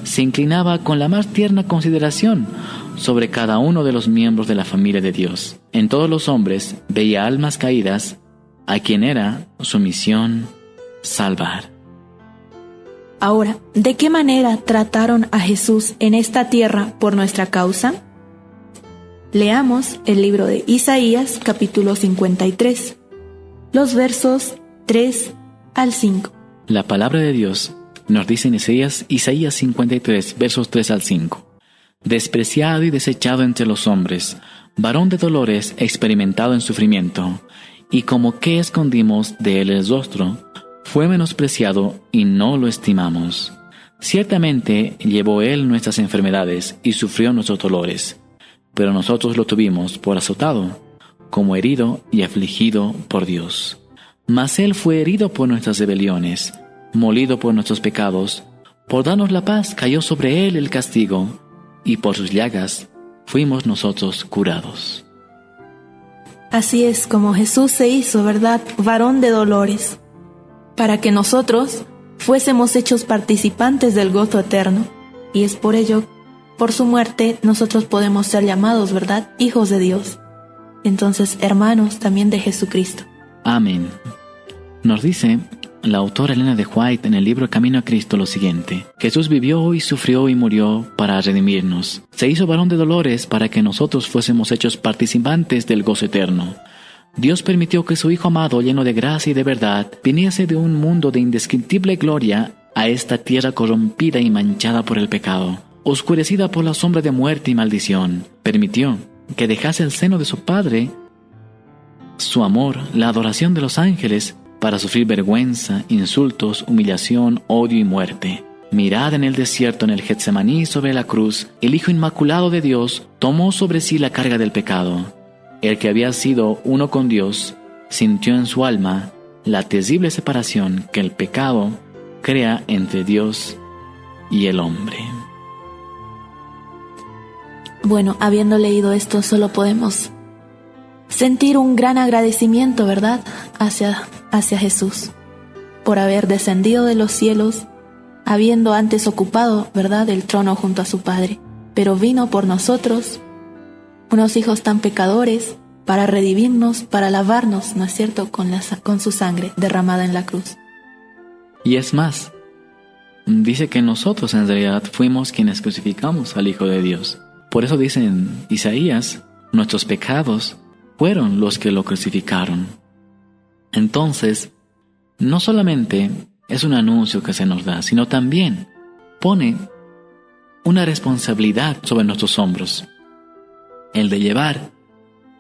se inclinaba con la más tierna consideración sobre cada uno de los miembros de la familia de Dios. En todos los hombres veía almas caídas, a quien era su misión salvar. Ahora, ¿de qué manera trataron a Jesús en esta tierra por nuestra causa? Leamos el libro de Isaías, capítulo 53, los versos 3 al 5. La palabra de Dios nos dice en Isaías 53, versos 3 al 5. Despreciado y desechado entre los hombres, varón de dolores, experimentado en sufrimiento, y como que escondimos de él el rostro, fue menospreciado y no lo estimamos. Ciertamente llevó él nuestras enfermedades y sufrió nuestros dolores, pero nosotros lo tuvimos por azotado, como herido y afligido por Dios. Mas él fue herido por nuestras rebeliones, molido por nuestros pecados. Por darnos la paz cayó sobre él el castigo, y por sus llagas fuimos nosotros curados. Así es como Jesús se hizo, ¿verdad?, varón de dolores, para que nosotros fuésemos hechos participantes del gozo eterno. Y es por ello, por su muerte, nosotros podemos ser llamados, ¿verdad?, hijos de Dios. Entonces, hermanos también de Jesucristo. Amén. Nos dice la autora Elena de White en el libro Camino a Cristo lo siguiente: Jesús vivió y sufrió y murió para redimirnos. Se hizo varón de dolores para que nosotros fuésemos hechos participantes del gozo eterno. Dios permitió que su Hijo amado, lleno de gracia y de verdad, viniese de un mundo de indescriptible gloria a esta tierra corrompida y manchada por el pecado, oscurecida por la sombra de muerte y maldición. Permitió que dejase el seno de su Padre, su amor, la adoración de los ángeles, para sufrir vergüenza, insultos, humillación, odio y muerte. Mirad en el desierto, en el Getsemaní, sobre la cruz, el Hijo Inmaculado de Dios tomó sobre sí la carga del pecado. El que había sido uno con Dios sintió en su alma la terrible separación que el pecado crea entre Dios y el hombre. Bueno, habiendo leído esto, solo podemos sentir un gran agradecimiento, ¿verdad?, hacia Jesús, por haber descendido de los cielos, habiendo antes ocupado, ¿verdad?, el trono junto a su Padre, pero vino por nosotros, unos hijos tan pecadores, para redimirnos, para lavarnos, ¿no es cierto?, con su sangre derramada en la cruz. Y es más, dice que nosotros en realidad fuimos quienes crucificamos al Hijo de Dios. Por eso dice en Isaías, nuestros pecados fueron los que lo crucificaron. Entonces, no solamente es un anuncio que se nos da, sino también pone una responsabilidad sobre nuestros hombros, el de llevar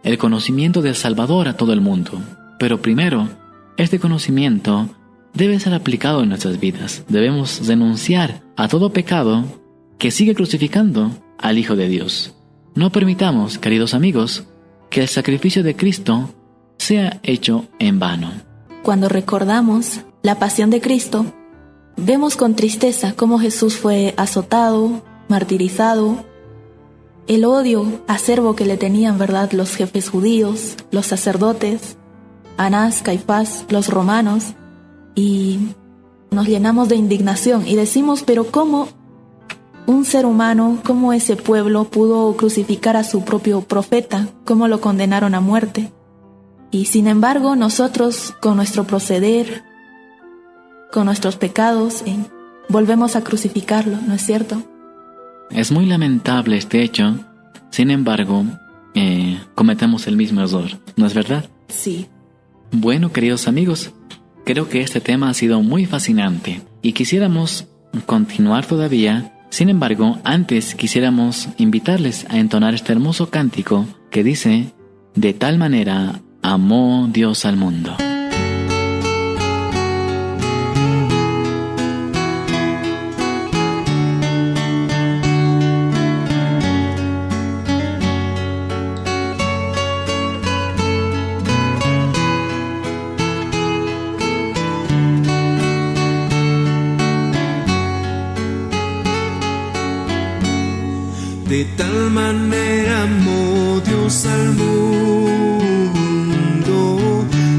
el conocimiento del Salvador a todo el mundo. Pero primero, este conocimiento debe ser aplicado en nuestras vidas. Debemos renunciar a todo pecado que sigue crucificando al Hijo de Dios. No permitamos, queridos amigos, que el sacrificio de Cristo sea hecho en vano. Cuando recordamos la pasión de Cristo, vemos con tristeza cómo Jesús fue azotado, martirizado, el odio acerbo que le tenían, ¿verdad?, los jefes judíos, los sacerdotes, Anás, Caifás, los romanos, y nos llenamos de indignación y decimos, pero ¿cómo un ser humano, cómo ese pueblo pudo crucificar a su propio profeta? ¿Cómo lo condenaron a muerte? Y sin embargo, nosotros, con nuestro proceder, con nuestros pecados, volvemos a crucificarlo, ¿no es cierto? Es muy lamentable este hecho. Sin embargo, cometemos el mismo error, ¿no es verdad? Sí. Bueno, queridos amigos, creo que este tema ha sido muy fascinante y quisiéramos continuar todavía. Sin embargo, antes quisiéramos invitarles a entonar este hermoso cántico que dice: de tal manera amó Dios al mundo. De tal manera amó Dios al mundo,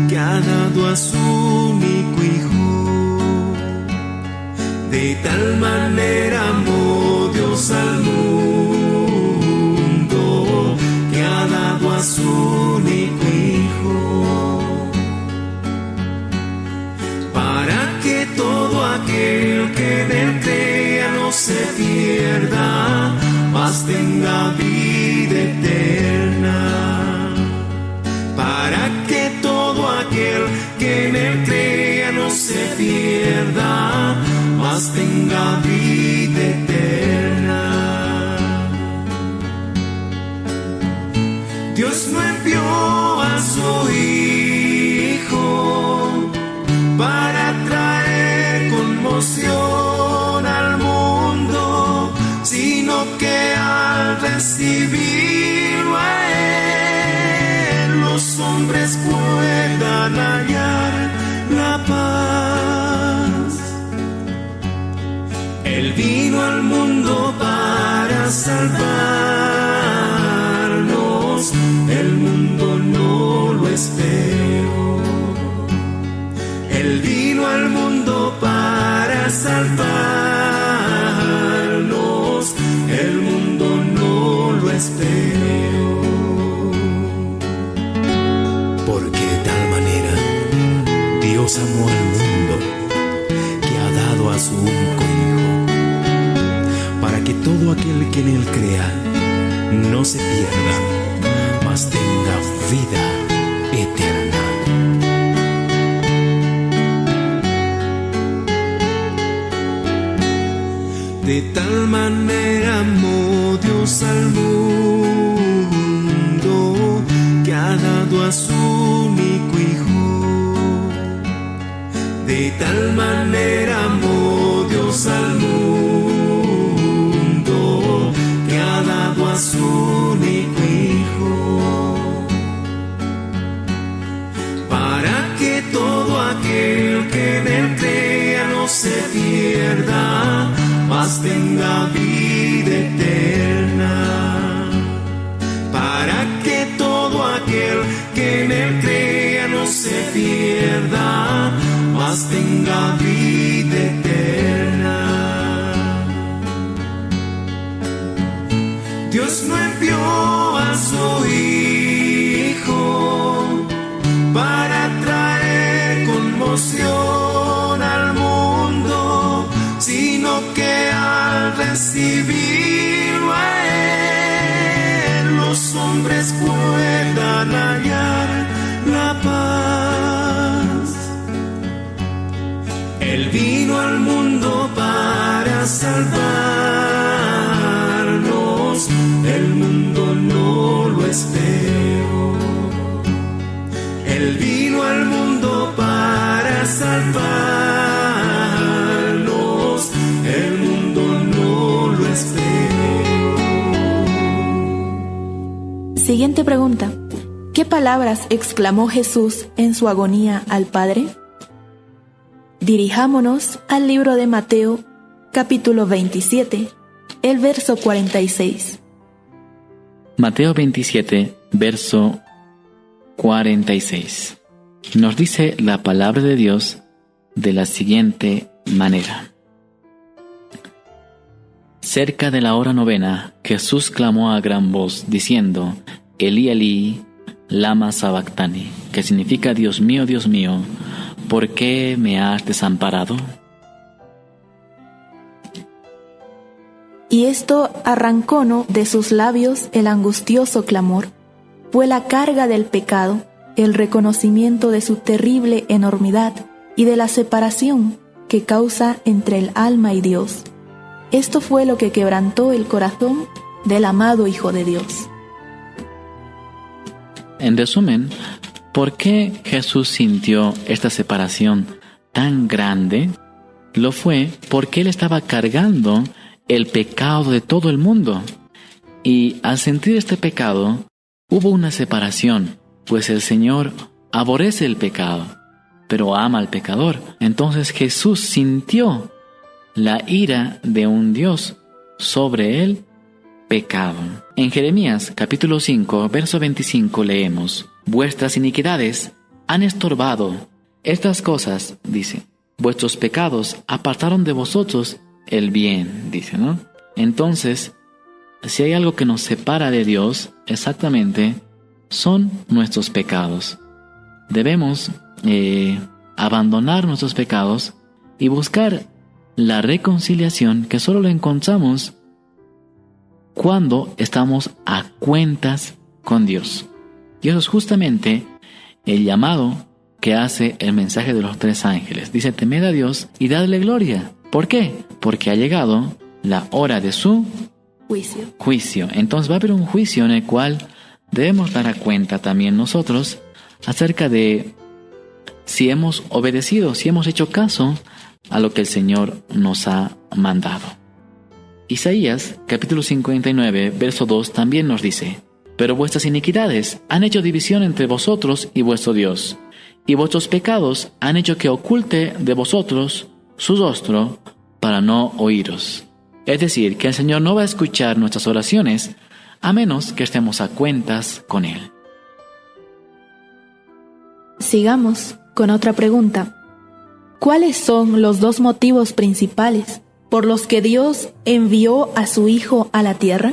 que ha dado a su único Hijo. De tal manera amó Dios al mundo, que ha dado a su único Hijo, para que todo aquel que en él crea no se pierda, mas tenga vida eterna. Para que todo aquel que en él crea no se pierda, mas tenga vida eterna. Dios no envió a su Hijo para traer conmoción al mundo, sino que al recibirlo a él, los hombres puedan hallar la paz. Él vino al mundo para salvarnos, el mundo no lo esperó. Él vino al mundo para salvarnos, el mundo no lo esperó. Porque de tal manera Dios amó al mundo, que ha dado a su único Hijo, para que todo aquel que en él crea no se pierda, mas tenga vida eterna. De tal manera amó Dios al mundo, que ha dado a su único Hijo. De tal manera amó Dios al mundo, la vida eterna. Dios no envió a su Hijo para traer conmoción al mundo, sino que al recibirlo a Él, los hombres puedan hallar la paz. Él vino al mundo para salvarnos, el mundo no lo esperó. Él vino al mundo para salvarnos, el mundo no lo esperó. Siguiente pregunta. ¿Qué palabras exclamó Jesús en su agonía al Padre? Dirijámonos al libro de Mateo, capítulo 27, el verso 46. Mateo 27, verso 46. Nos dice la palabra de Dios de la siguiente manera. Cerca de la hora novena, Jesús clamó a gran voz, diciendo, Elí, Elí, lama sabactani, que significa Dios mío, ¿por qué me has desamparado? Y esto arrancó de sus labios el angustioso clamor. Fue la carga del pecado, el reconocimiento de su terrible enormidad y de la separación que causa entre el alma y Dios. Esto fue lo que quebrantó el corazón del amado Hijo de Dios. En resumen, ¿por qué Jesús sintió esta separación tan grande? Lo fue porque Él estaba cargando el pecado de todo el mundo. Y al sentir este pecado, hubo una separación, pues el Señor aborrece el pecado, pero ama al pecador. Entonces Jesús sintió la ira de un Dios sobre el pecado. En Jeremías capítulo 5, verso 25 leemos, vuestras iniquidades han estorbado estas cosas, dice, vuestros pecados apartaron de vosotros el bien, dice, ¿no? Entonces, si hay algo que nos separa de Dios, exactamente, son nuestros pecados. Debemos abandonar nuestros pecados y buscar la reconciliación que solo la encontramos cuando estamos a cuentas con Dios. Y eso es justamente el llamado que hace el mensaje de los 3 ángeles. Dice, temed a Dios y dadle gloria. ¿Por qué? Porque ha llegado la hora de su juicio. Entonces va a haber un juicio en el cual debemos dar cuenta también nosotros acerca de si hemos obedecido, si hemos hecho caso a lo que el Señor nos ha mandado. Isaías, capítulo 59, verso 2, también nos dice, pero vuestras iniquidades han hecho división entre vosotros y vuestro Dios, y vuestros pecados han hecho que oculte de vosotros su rostro para no oíros. Es decir, que el Señor no va a escuchar nuestras oraciones a menos que estemos a cuentas con Él. Sigamos con otra pregunta. ¿Cuáles son los 2 motivos principales por los que Dios envió a su Hijo a la tierra?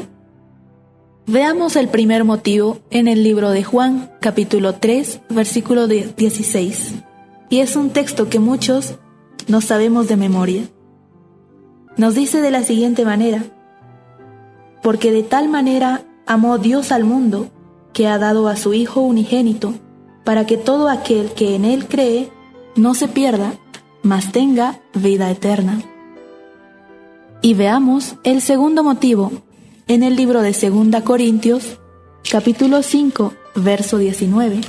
Veamos el primer motivo en el libro de Juan, capítulo 3, versículo 16. Y es un texto que muchos no sabemos de memoria. Nos dice de la siguiente manera: porque de tal manera amó Dios al mundo, que ha dado a su Hijo unigénito, para que todo aquel que en Él cree no se pierda, mas tenga vida eterna. Y veamos el segundo motivo en el libro de 2 Corintios, capítulo 5, verso 19.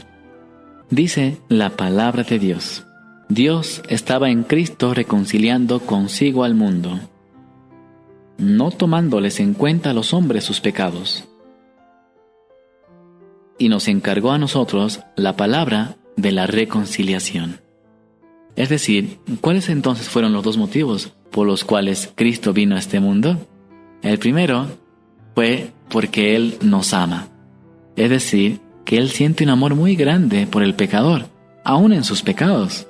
Dice la palabra de Dios: Dios estaba en Cristo reconciliando consigo al mundo, no tomándoles en cuenta a los hombres sus pecados. Y nos encargó a nosotros la palabra de la reconciliación. Es decir, ¿cuáles entonces fueron los 2 motivos por los cuales Cristo vino a este mundo? El primero fue porque Él nos ama. Es decir, que Él siente un amor muy grande por el pecador, aún en sus pecados.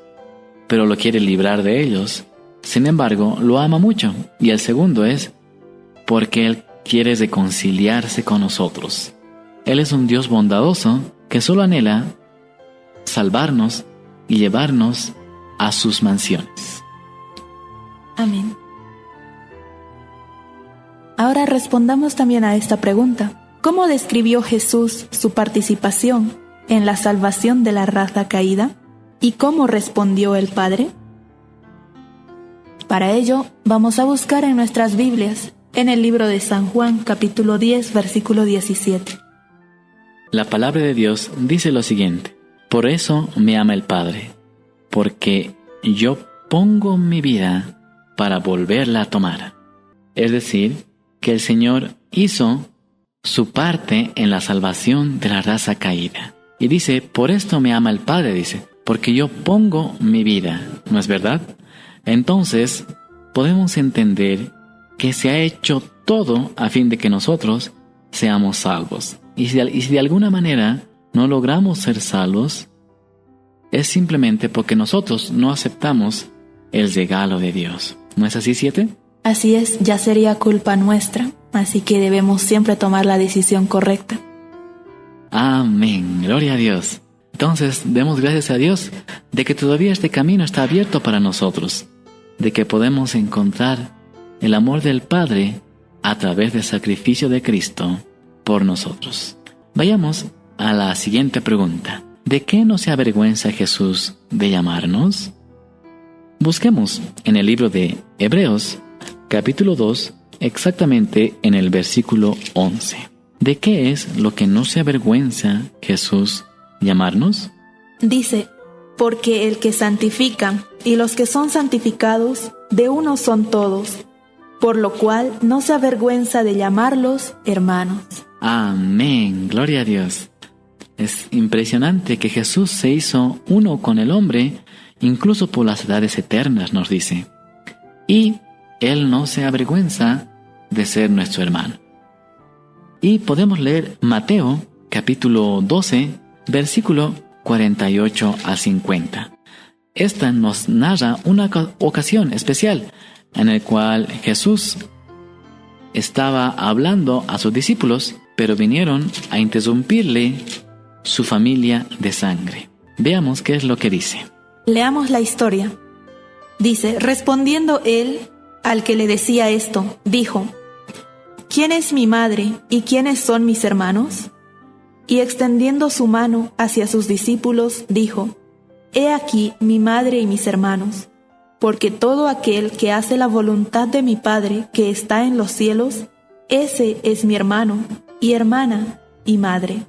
pero lo quiere librar de ellos. Sin embargo, lo ama mucho. Y el segundo es porque Él quiere reconciliarse con nosotros. Él es un Dios bondadoso que solo anhela salvarnos y llevarnos a sus mansiones. Amén. Ahora respondamos también a esta pregunta. ¿Cómo describió Jesús su participación en la salvación de la raza caída? ¿Y cómo respondió el Padre? Para ello, vamos a buscar en nuestras Biblias, en el libro de San Juan, capítulo 10, versículo 17. La palabra de Dios dice lo siguiente: por eso me ama el Padre, porque yo pongo mi vida para volverla a tomar. Es decir, que el Señor hizo su parte en la salvación de la raza caída. Y dice, por esto me ama el Padre, dice, porque yo pongo mi vida, ¿no es verdad? Entonces, podemos entender que se ha hecho todo a fin de que nosotros seamos salvos. Y si de alguna manera no logramos ser salvos, es simplemente porque nosotros no aceptamos el regalo de Dios. ¿No es así, 7? Así es, ya sería culpa nuestra, así que debemos siempre tomar la decisión correcta. Amén, gloria a Dios. Entonces, demos gracias a Dios de que todavía este camino está abierto para nosotros, de que podemos encontrar el amor del Padre a través del sacrificio de Cristo por nosotros. Vayamos a la siguiente pregunta. ¿De qué no se avergüenza Jesús de llamarnos? Busquemos en el libro de Hebreos, capítulo 2, exactamente en el versículo 11. ¿De qué es lo que no se avergüenza Jesús llamarnos? Dice, porque el que santifica y los que son santificados, de uno son todos, por lo cual no se avergüenza de llamarlos hermanos. Amén, gloria a Dios. Es impresionante que Jesús se hizo uno con el hombre, incluso por las edades eternas, nos dice. Y Él no se avergüenza de ser nuestro hermano. Y podemos leer Mateo, capítulo 12, versículo 48 a 50. Esta nos narra una ocasión especial en la cual Jesús estaba hablando a sus discípulos, pero vinieron a interrumpirle su familia de sangre. Veamos qué es lo que dice. Leamos la historia. Dice, respondiendo él al que le decía esto, dijo, ¿quién es mi madre y quiénes son mis hermanos? Y extendiendo su mano hacia sus discípulos, dijo, he aquí mi madre y mis hermanos, porque todo aquel que hace la voluntad de mi Padre que está en los cielos, ese es mi hermano y hermana y madre.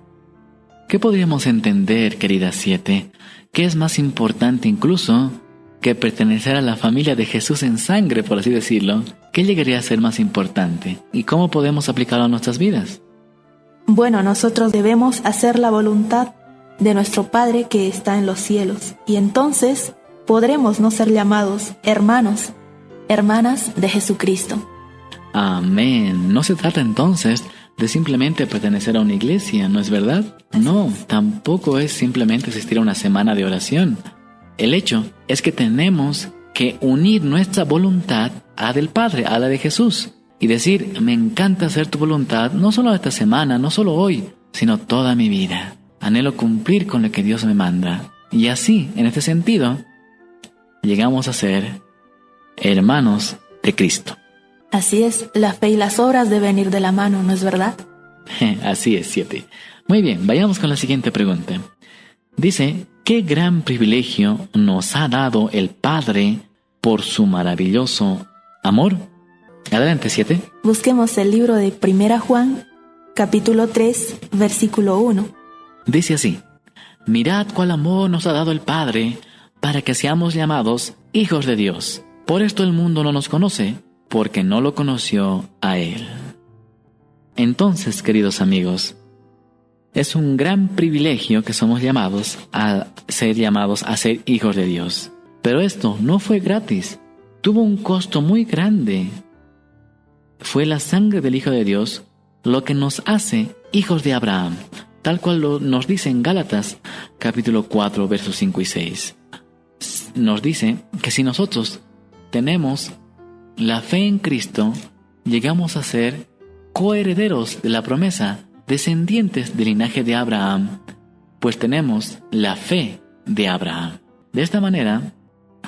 ¿Qué podríamos entender, querida 7? ¿Qué es más importante incluso que pertenecer a la familia de Jesús en sangre, por así decirlo? ¿Qué llegaría a ser más importante? ¿Y cómo podemos aplicarlo a nuestras vidas? Bueno, nosotros debemos hacer la voluntad de nuestro Padre que está en los cielos, y entonces podremos no ser llamados hermanos, hermanas de Jesucristo. Amén. No se trata entonces de simplemente pertenecer a una iglesia, ¿no es verdad? No, tampoco es simplemente asistir a una semana de oración. El hecho es que tenemos que unir nuestra voluntad a la del Padre, a la de Jesús, y decir, me encanta hacer tu voluntad, no solo esta semana, no solo hoy, sino toda mi vida. Anhelo cumplir con lo que Dios me manda. Y así, en este sentido, llegamos a ser hermanos de Cristo. Así es, la fe y las obras deben ir de la mano, ¿no es verdad? Así es, 7. Muy bien, vayamos con la siguiente pregunta. Dice, ¿qué gran privilegio nos ha dado el Padre por su maravilloso amor? Adelante, 7. Busquemos el libro de 1 Juan, capítulo 3, versículo 1. Dice así, mirad cuál amor nos ha dado el Padre para que seamos llamados hijos de Dios. Por esto el mundo no nos conoce, porque no lo conoció a Él. Entonces, queridos amigos, es un gran privilegio que somos llamados a ser hijos de Dios. Pero esto no fue gratis, tuvo un costo muy grande. Fue la sangre del Hijo de Dios lo que nos hace hijos de Abraham, tal cual nos dice en Gálatas, capítulo 4, versos 5 y 6. nos dice que si nosotros tenemos la fe en Cristo, llegamos a ser coherederos de la promesa, descendientes del linaje de Abraham, pues tenemos la fe de Abraham. De esta manera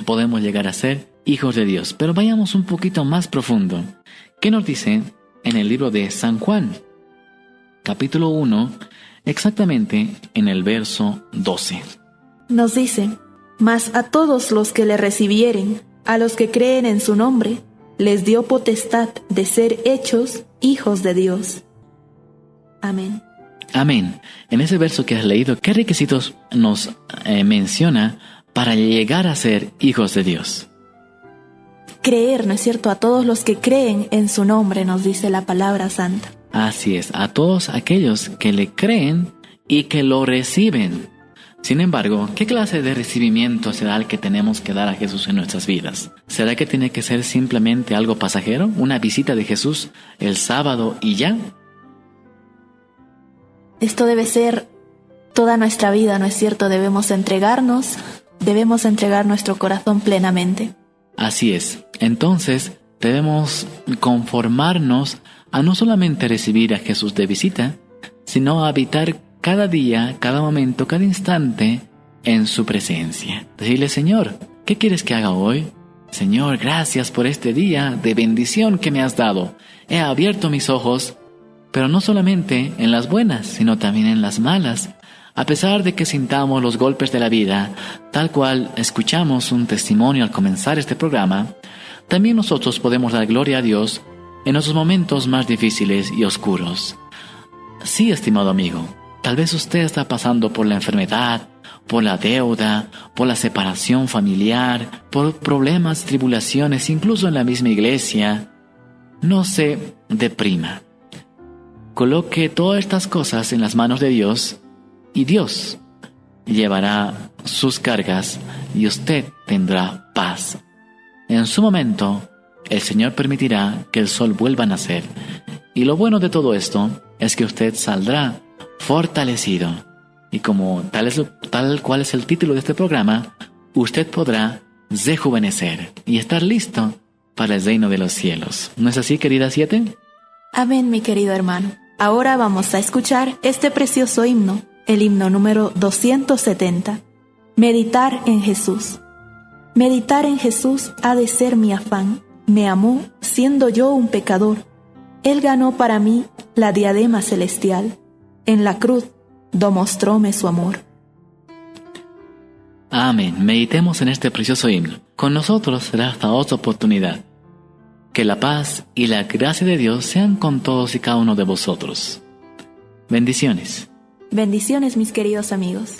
podemos llegar a ser hijos de Dios. Pero vayamos un poquito más profundo. ¿Qué nos dice en el libro de San Juan? Capítulo 1, exactamente en el verso 12. Nos dice: mas a todos los que le recibieren, a los que creen en su nombre, les dio potestad de ser hechos hijos de Dios. Amén. Amén. En ese verso que has leído, ¿qué requisitos nos menciona para llegar a ser hijos de Dios? Creer, ¿no es cierto? A todos los que creen en su nombre, nos dice la palabra santa. Así es, a todos aquellos que le creen y que lo reciben. Sin embargo, ¿qué clase de recibimiento será el que tenemos que dar a Jesús en nuestras vidas? ¿Será que tiene que ser simplemente algo pasajero? ¿Una visita de Jesús el sábado y ya? Esto debe ser toda nuestra vida, ¿no es cierto? Debemos entregar nuestro corazón plenamente. Así es. Entonces, debemos conformarnos a no solamente recibir a Jesús de visita, sino a habitar cada día, cada momento, cada instante en su presencia. Decirle: Señor, ¿qué quieres que haga hoy? Señor, gracias por este día de bendición que me has dado. He abierto mis ojos, pero no solamente en las buenas, sino también en las malas. A pesar de que sintamos los golpes de la vida, tal cual escuchamos un testimonio al comenzar este programa, también nosotros podemos dar gloria a Dios en nuestros momentos más difíciles y oscuros. Sí, estimado amigo, tal vez usted está pasando por la enfermedad, por la deuda, por la separación familiar, por problemas, tribulaciones, incluso en la misma iglesia. No se deprima. Coloque todas estas cosas en las manos de Dios y Dios llevará sus cargas y usted tendrá paz. En su momento, el Señor permitirá que el sol vuelva a nacer. Y lo bueno de todo esto es que usted saldrá fortalecido. Y como tal cual es el título de este programa, usted podrá rejuvenecer y estar listo para el reino de los cielos. ¿No es así, querida Siete? Amén, mi querido hermano. Ahora vamos a escuchar este precioso himno, el himno número 270. Meditar en Jesús. Meditar en Jesús ha de ser mi afán. Me amó siendo yo un pecador. Él ganó para mí la diadema celestial. En la cruz demostróme su amor. Amén. Meditemos en este precioso himno. Con nosotros será hasta otra oportunidad. Que la paz y la gracia de Dios sean con todos y cada uno de vosotros. Bendiciones. Bendiciones, mis queridos amigos.